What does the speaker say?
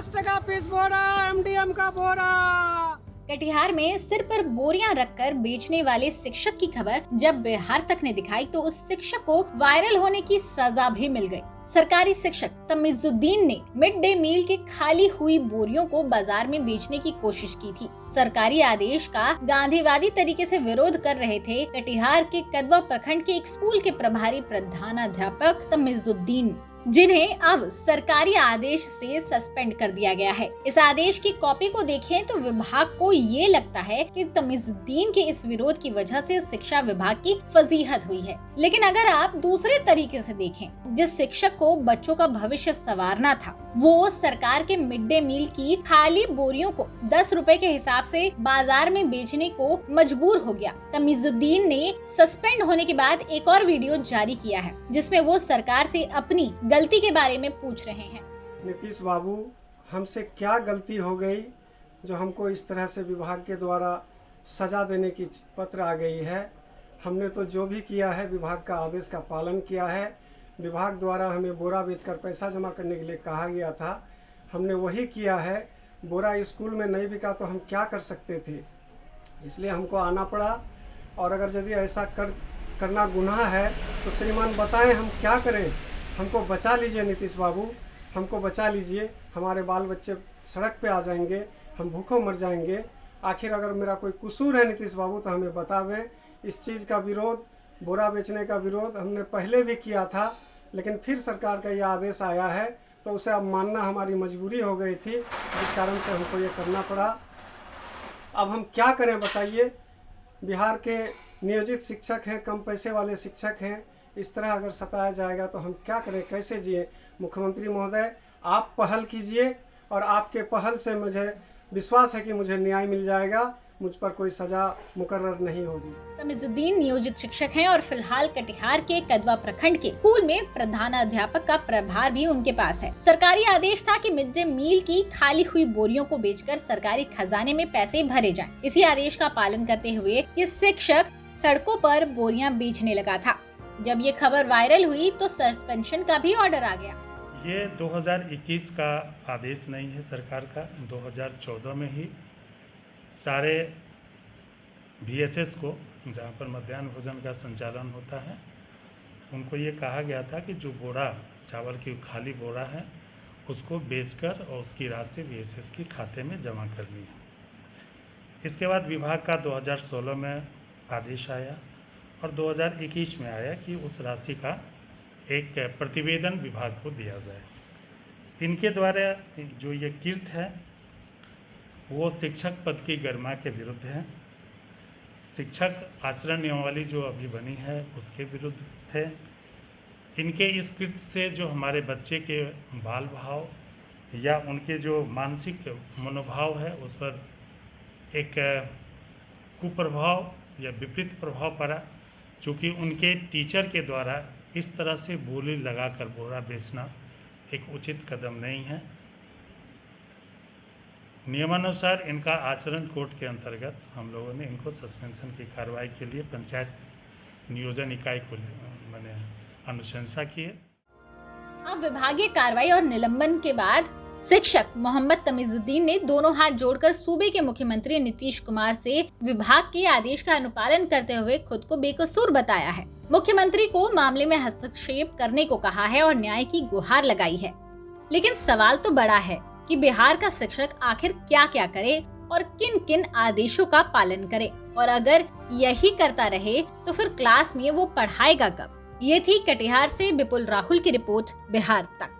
10 टका पीस बोरा, MDM का बोरा। कटिहार में सिर पर बोरियां रखकर बेचने वाले शिक्षक की खबर जब बिहार तक ने दिखाई तो उस शिक्षक को वायरल होने की सजा भी मिल गई। सरकारी शिक्षक तमीजुद्दीन ने मिड डे मील की खाली हुई बोरियों को बाजार में बेचने की कोशिश की थी। सरकारी आदेश का गांधीवादी तरीके से विरोध कर रहे थे कटिहार के कदवा प्रखंड के एक स्कूल के प्रभारी प्रधानाध्यापक तमीजुद्दीन, जिन्हें अब सरकारी आदेश से सस्पेंड कर दिया गया है। इस आदेश की कॉपी को देखें तो विभाग को ये लगता है कि तमीजुद्दीन के इस विरोध की वजह से शिक्षा विभाग की फजीहत हुई है। लेकिन अगर आप दूसरे तरीके से देखें, जिस शिक्षक को बच्चों का भविष्य संवारना था, वो सरकार के मिड डे मील की खाली बोरियों को 10 रुपए के हिसाब से बाजार में बेचने को मजबूर हो गया। तमीजुद्दीन ने सस्पेंड होने के बाद एक और वीडियो जारी किया है, जिसमें वो सरकार से अपनी गलती के बारे में पूछ रहे हैं। नीतीश बाबू, हमसे क्या गलती हो गई जो हमको इस तरह से विभाग के द्वारा सजा देने की पत्र आ गई है? हमने तो जो भी किया है विभाग का आदेश का पालन किया है। विभाग द्वारा हमें बोरा बेचकर पैसा जमा करने के लिए कहा गया था, हमने वही किया है। बोरा स्कूल में नहीं बिका तो हम क्या कर सकते थे, इसलिए हमको आना पड़ा। और अगर यदि ऐसा करना गुनाह है तो श्रीमान बताएं हम क्या करें? हमको बचा लीजिए नीतीश बाबू, हमको बचा लीजिए। हमारे बाल बच्चे सड़क पे आ जाएंगे, हम भूखों मर जाएंगे। आखिर अगर मेरा कोई कसूर है नीतीश बाबू तो हमें बतावें। इस चीज़ का विरोध, बोरा बेचने का विरोध हमने पहले भी किया था, लेकिन फिर सरकार का यह आदेश आया है तो उसे अब मानना हमारी मजबूरी हो गई थी, जिस कारण से हमको ये करना पड़ा। अब हम क्या करें बताइए? बिहार के नियोजित शिक्षक हैं, कम पैसे वाले शिक्षक हैं। इस तरह अगर सताया जाएगा तो हम क्या करें, कैसे जिए? मुख्यमंत्री महोदय, आप पहल कीजिए और आपके पहल से मुझे विश्वास है कि मुझे न्याय मिल जाएगा, मुझ पर कोई सजा मुकर्रर नहीं होगी। तमीजुद्दीन नियोजित शिक्षक हैं और फिलहाल कटिहार के कदवा प्रखंड के स्कूल में प्रधानाध्यापक का प्रभार भी उनके पास है। सरकारी आदेश था कि मिड डे मील की खाली हुई बोरियों को बेचकर सरकारी खजाने में पैसे भरे जाएं। इसी आदेश का पालन करते हुए ये शिक्षक सड़कों पर बोरियां बेचने लगा था। जब ये खबर वायरल हुई तो सस्पेंशन का भी ऑर्डर आ गया। ये 2021 का आदेश नहीं है सरकार का। 2014 में ही सारे VSS को, जहाँ पर मध्याह्न भोजन का संचालन होता है, उनको ये कहा गया था कि जो बोरा चावल की खाली बोरा है उसको बेचकर और उसकी राशि VSS के खाते में जमा करनी है। इसके बाद विभाग का 2016 में आदेश आया और 2021 में आया कि उस राशि का एक प्रतिवेदन विभाग को दिया जाए। इनके द्वारा जो ये कृत्य है वो शिक्षक पद की गरिमा के विरुद्ध है। शिक्षक आचरण नियमावली जो अभी बनी है उसके विरुद्ध है। इनके इस कृत्य से जो हमारे बच्चे के बाल भाव या उनके जो मानसिक मनोभाव है उस पर एक कुप्रभाव या विपरीत प्रभाव पड़ा, चूँकि उनके टीचर के द्वारा इस तरह से बोली लगाकर बोरा बेचना एक उचित कदम नहीं है। नियमानुसार इनका आचरण कोड के अंतर्गत हम लोगों ने इनको सस्पेंशन की कार्रवाई के लिए पंचायत नियोजन इकाई को मैंने अनुशंसा की है। अब विभागीय कार्रवाई और निलंबन के बाद शिक्षक मोहम्मद तमीजुद्दीन ने दोनों हाथ जोड़कर सूबे के मुख्यमंत्री नीतीश कुमार से विभाग के आदेश का अनुपालन करते हुए खुद को बेकसूर बताया है। मुख्यमंत्री को मामले में हस्तक्षेप करने को कहा है और न्याय की गुहार लगाई है। लेकिन सवाल तो बड़ा है कि बिहार का शिक्षक आखिर क्या क्या करे और किन किन आदेशों का पालन करे, और अगर यही करता रहे तो फिर क्लास में वो पढ़ाएगा कब? ये थी कटिहार से विपुल राहुल की रिपोर्ट, बिहार तक।